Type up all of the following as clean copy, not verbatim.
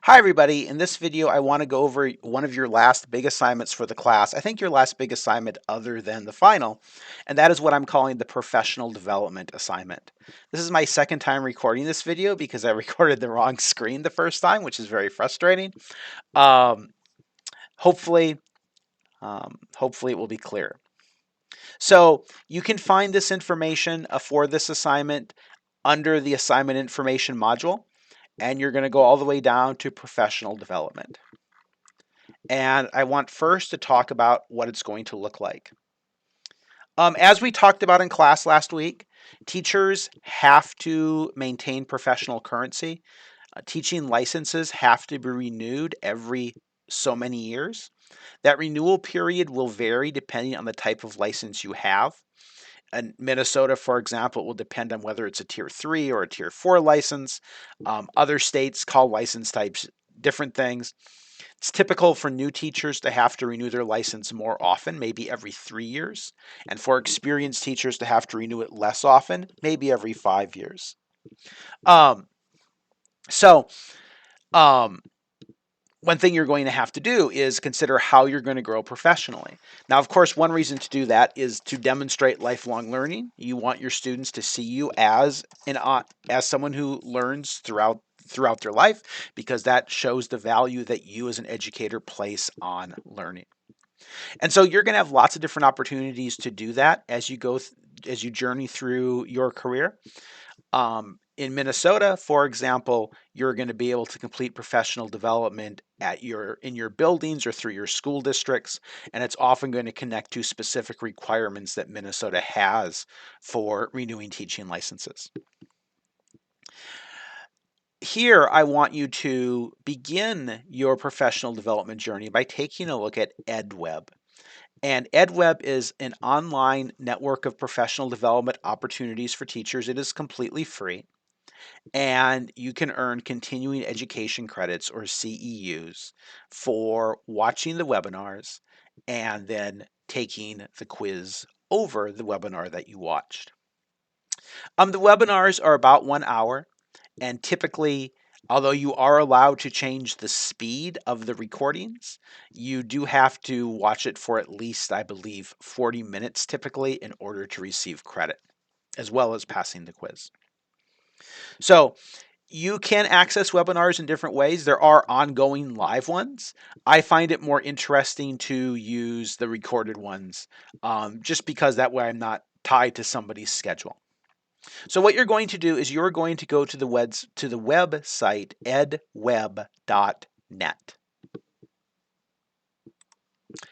Hi everybody, in this video I want to go over one of your last big assignments for the class. I think your last big assignment other than the final, and that is what I'm calling the professional development assignment. This is my second time recording this video because I recorded the wrong screen the first time, which is very frustrating. Um, hopefully, hopefully it will be clear. So you can find this information for this assignment under the assignment information module, and you're going to go all the way down to professional development. And I want first to talk about what it's going to look like. As we talked about in class last week, teachers have to maintain professional currency. Teaching licenses have to be renewed every so many years. That renewal period will vary depending on the type of license you have. In Minnesota, for example, it will depend on whether it's a tier 3 or a tier 4 license. Other states call license types different things. It's typical for new teachers to have to renew their license more often, maybe every 3 years, and for experienced teachers to have to renew it less often, maybe every 5 years. Um, so, um, one thing you're going to have to do is consider how you're going to grow professionally. Now, of course, one reason to do that is to demonstrate lifelong learning. You want your students to see you as someone who learns throughout their life, because that shows the value that you as an educator place on learning. And so you're going to have lots of different opportunities to do that as you as you journey through your career. In Minnesota, for example, you're going to be able to complete professional development in your buildings or through your school districts, and it's often going to connect to specific requirements that Minnesota has for renewing teaching licenses. Here, I want you to begin your professional development journey by taking a look at EdWeb. And EdWeb is an online network of professional development opportunities for teachers. It is completely free, and you can earn continuing education credits or CEUs for watching the webinars and then taking the quiz over the webinar that you watched. The webinars are about 1 hour, and typically, although you are allowed to change the speed of the recordings, you do have to watch it for at least, I believe, 40 minutes typically in order to receive credit, as well as passing the quiz. So you can access webinars in different ways. There are ongoing live ones. I find it more interesting to use the recorded ones, just because that way I'm not tied to somebody's schedule. So what you're going to do is you're going to go to the website edweb.net.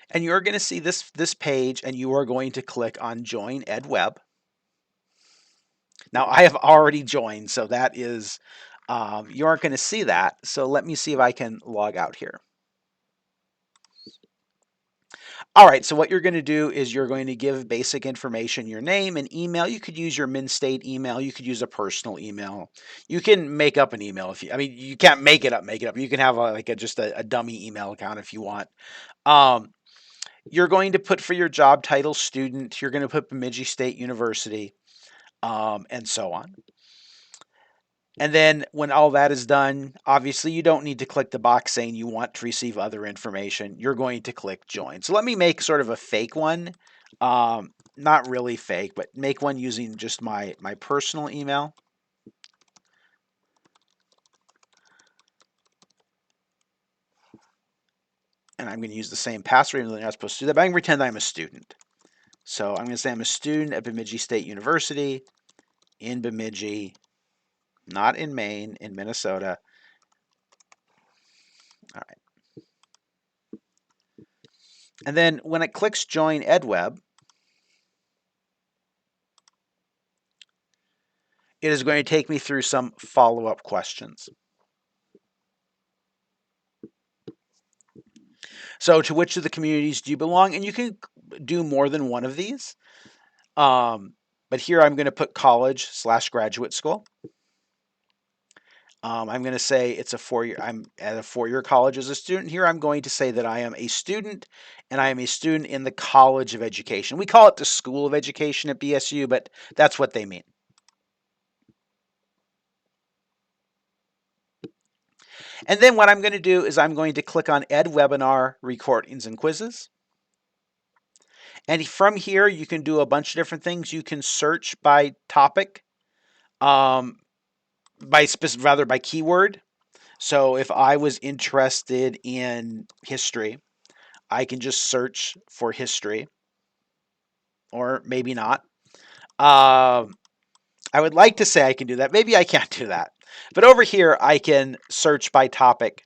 And you're going to see this page, and you are going to click on Join EdWeb. Now I have already joined, so that is you aren't going to see that. So let me see if I can log out here. All right, so what you're going to do is you're going to give basic information, your name and email. You could use your MnState email. You could use a personal email. You can make up an email if you, I mean, you can't make it up. You can have just a dummy email account if you want. You're going to put for your job title student. You're going to put Bemidji State University, and so on. And then when all that is done, obviously you don't need to click the box saying you want to receive other information. You're going to click join. So let me make sort of a fake one. Not really fake, but make one using just my personal email. And I'm going to use the same password, even though I'm not supposed to do that, but I can pretend I'm a student. So I'm going to say I'm a student at Bemidji State University in Bemidji, not in Maine, in Minnesota. All right. And then when it clicks join EdWeb, it is going to take me through some follow-up questions. So to which of the communities do you belong? And you can do more than one of these. But here I'm going to put college/graduate school. I'm going to say it's a 4-year, I'm at a 4-year college as a student. Here I'm going to say that I am a student, and I am a student in the College of Education. We call it the School of Education at BSU, but that's what they mean. And then what I'm going to do is I'm going to click on Ed Webinar Recordings and Quizzes. And from here, you can do a bunch of different things. You can search by topic, by keyword. So if I was interested in history, I can just search for history, or maybe not. I would like to say I can do that. Maybe I can't do that. But over here, I can search by topic.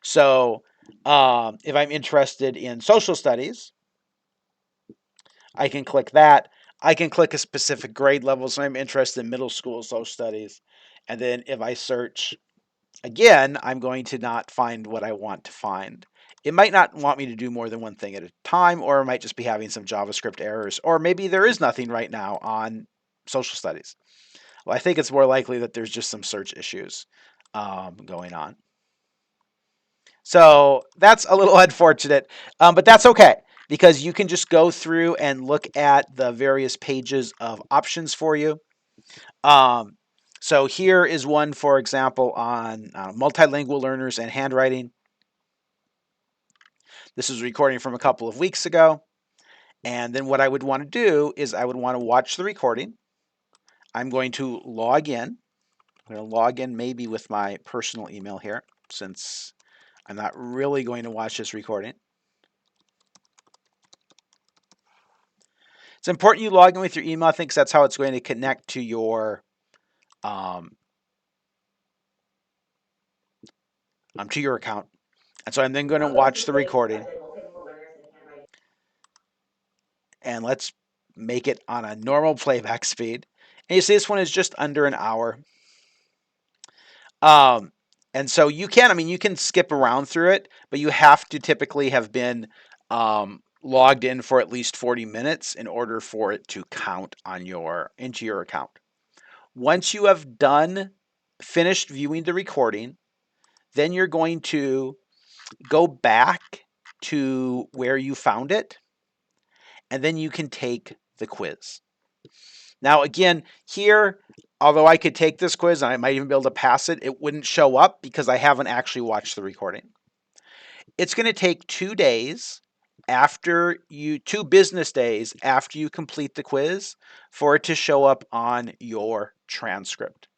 So if I'm interested in social studies, I can click that. I can click a specific grade level. So I'm interested in middle school social studies. And then if I search again, I'm going to not find what I want to find. It might not want me to do more than one thing at a time, or it might just be having some JavaScript errors, or maybe there is nothing right now on social studies. Well, I think it's more likely that there's just some search issues going on. So that's a little unfortunate, but that's okay because you can just go through and look at the various pages of options for you. So here is one, for example, on multilingual learners and handwriting. This is a recording from a couple of weeks ago. And then what I would want to do is I would want to watch the recording. I'm going to log in. I'm going to log in maybe with my personal email here since I'm not really going to watch this recording. It's important you log in with your email. I think that's how it's going to connect to your account. And so I'm then going to watch the recording. And let's make it on a normal playback speed. And you see this one is just under an hour. And so you can skip around through it, but you have to typically have been logged in for at least 40 minutes in order for it to count on into your account. Once you have finished viewing the recording, then you're going to go back to where you found it, and then you can take the quiz. Now, again, here, although I could take this quiz and I might even be able to pass it, it wouldn't show up because I haven't actually watched the recording. It's going to take 2 days after 2 business days after you complete the quiz for it to show up on your transcript.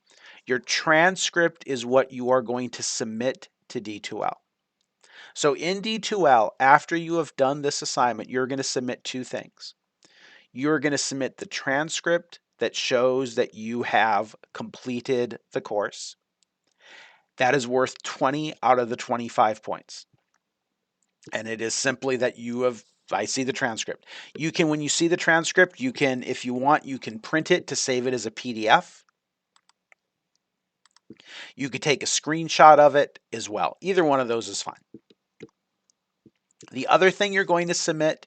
Your transcript is what you are going to submit to D2L. So in D2L, after you have done this assignment, you're going to submit 2 things. You're going to submit the transcript that shows that you have completed the course. That is worth 20 out of the 25 points. And it is simply that I see the transcript. When you see the transcript, you can, if you want, you can print it to save it as a PDF. You could take a screenshot of it as well. Either one of those is fine. The other thing you're going to submit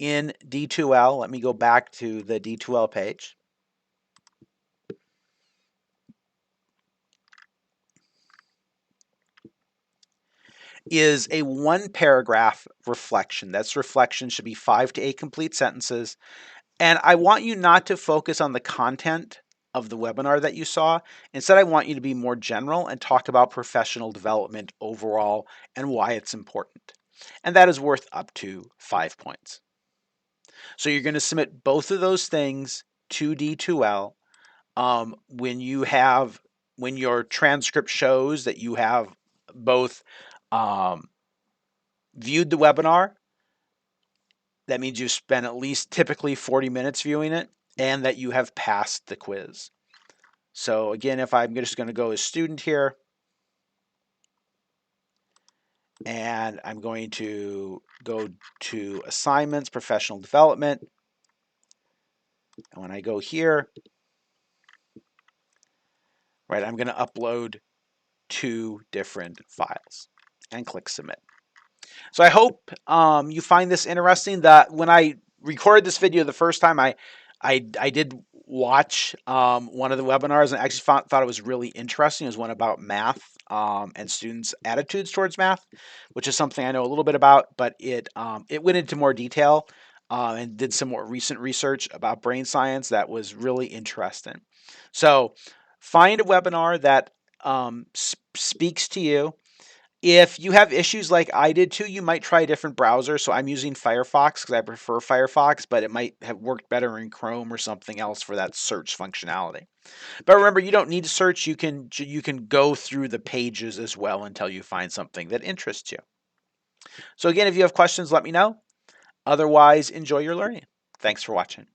in D2L, let me go back to the D2L page, is a 1-paragraph reflection. That's reflection should be 5 to 8 complete sentences. And I want you not to focus on the content of the webinar that you saw. Instead, I want you to be more general and talk about professional development overall and why it's important. And that is worth up to 5 points. So you're going to submit both of those things to D2L when your transcript shows that you have both viewed the webinar. That means you spent at least typically 40 minutes viewing it, and that you have passed the quiz. So again, if I'm just going to go as student here, and I'm going to go to assignments, professional development, and when I go here, right, I'm going to upload 2 different files and click submit. So I hope you find this interesting. That when I recorded this video the first time, I did watch one of the webinars and actually thought it was really interesting. It was one about math and students' attitudes towards math, which is something I know a little bit about, but it went into more detail and did some more recent research about brain science that was really interesting. So find a webinar that speaks to you. If you have issues like I did too, you might try a different browser. So I'm using Firefox because I prefer Firefox, but it might have worked better in Chrome or something else for that search functionality. But remember, you don't need to search. You can go through the pages as well until you find something that interests you. So again, if you have questions, let me know. Otherwise, enjoy your learning. Thanks for watching.